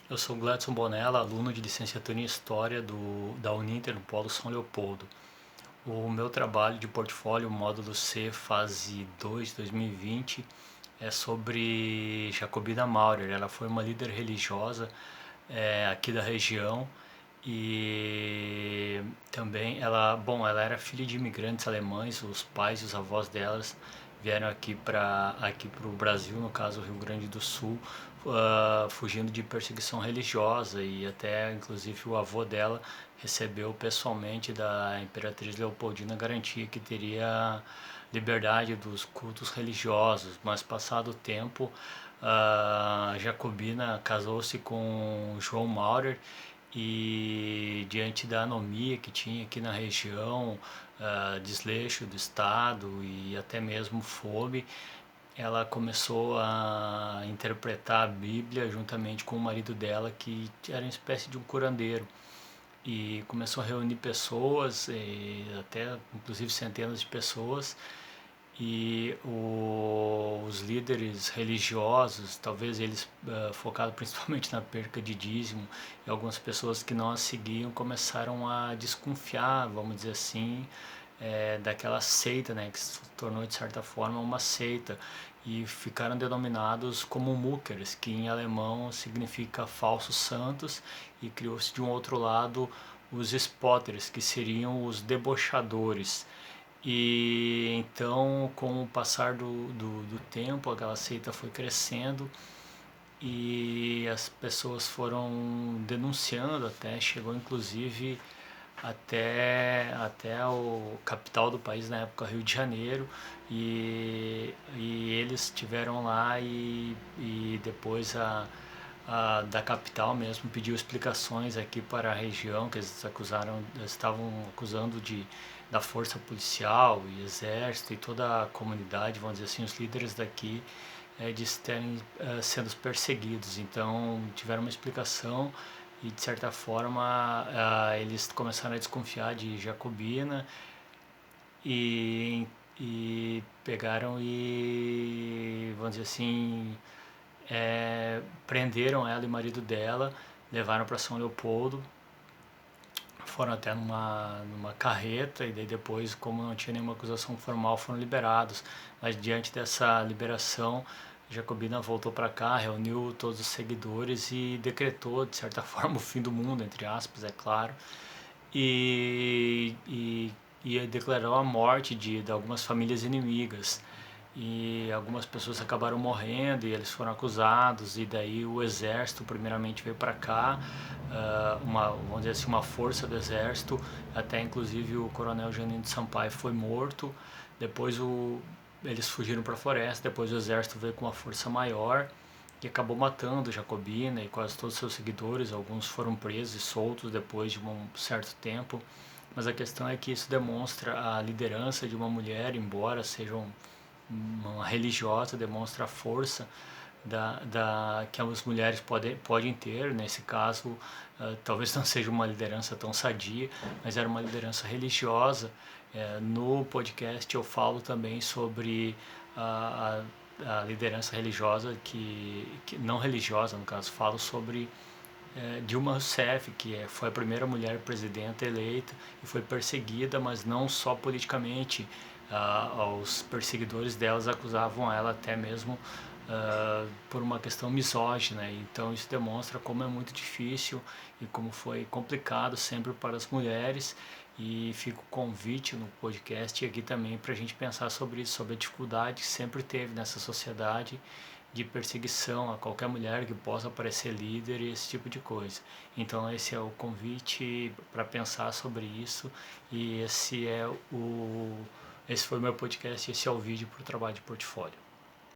Eu sou Gladson Bonella, aluno de licenciatura em História da Uninter, no Polo São Leopoldo. O meu trabalho de portfólio, módulo C, fase 2, 2020, é sobre Jacobina Maurer. Ela foi uma líder religiosa aqui da região e também ela era filha de imigrantes alemães. Os pais e os avós delas vieram aqui para o Brasil, no caso Rio Grande do Sul, fugindo de perseguição religiosa, e até inclusive o avô dela recebeu pessoalmente da Imperatriz Leopoldina garantia que teria liberdade dos cultos religiosos. Mas passado o tempo, a Jacobina casou-se com João Maurer, e diante da anomia que tinha aqui na região, desleixo do Estado e até mesmo fome, ela começou a interpretar a Bíblia juntamente com o marido dela, que era uma espécie de um curandeiro, e começou a reunir pessoas, até inclusive centenas de pessoas, e os líderes religiosos, talvez eles focados principalmente na perca de dízimo, e algumas pessoas que não a seguiam começaram a desconfiar, vamos dizer assim, daquela seita, né, que se tornou de certa forma uma seita, e ficaram denominados como muckers, que em alemão significa falsos santos, e criou-se de um outro lado os spotters, que seriam os debochadores. E então, com o passar do tempo, aquela seita foi crescendo e as pessoas foram denunciando, até chegou inclusive até o capital do país na época, Rio de Janeiro, e eles tiveram lá, e depois da capital mesmo pediu explicações aqui para a região, que eles estavam acusando da força policial e exército e toda a comunidade, vamos dizer assim, os líderes daqui, de estarem sendo perseguidos. Então tiveram uma explicação, e de certa forma eles começaram a desconfiar de Jacobina, e, e pegaram e, vamos dizer assim, prenderam ela e o marido dela, levaram para São Leopoldo, foram até numa carreta, e daí depois, como não tinha nenhuma acusação formal, foram liberados. Mas diante dessa liberação, Jacobina voltou para cá, reuniu todos os seguidores e decretou, de certa forma, o fim do mundo, entre aspas, é claro, e, e, e declarou a morte de algumas famílias inimigas. E algumas pessoas acabaram morrendo, e eles foram acusados, e daí o exército primeiramente veio para cá, vamos dizer assim, uma força do exército, até inclusive o coronel Janino de Sampaio foi morto. Depois eles fugiram para a floresta, depois o exército veio com uma força maior e acabou matando Jacobina e quase todos os seus seguidores. Alguns foram presos e soltos depois de um certo tempo. Mas a questão é que isso demonstra a liderança de uma mulher, embora seja uma religiosa, demonstra a força que as mulheres podem ter. Nesse caso, talvez não seja uma liderança tão sadia, mas era uma liderança religiosa. No podcast eu falo também sobre a liderança religiosa, que não religiosa, no caso, falo sobre Dilma Rousseff, que foi a primeira mulher presidenta eleita e foi perseguida, mas não só politicamente. Os perseguidores delas acusavam ela até mesmo por uma questão misógina. Então isso demonstra como é muito difícil e como foi complicado sempre para as mulheres. E fica o convite no podcast aqui também para a gente pensar sobre isso, sobre a dificuldade que sempre teve nessa sociedade de perseguição a qualquer mulher que possa parecer líder e esse tipo de coisa. Então esse é o convite para pensar sobre isso, e esse foi o meu podcast, esse é o vídeo para o trabalho de portfólio.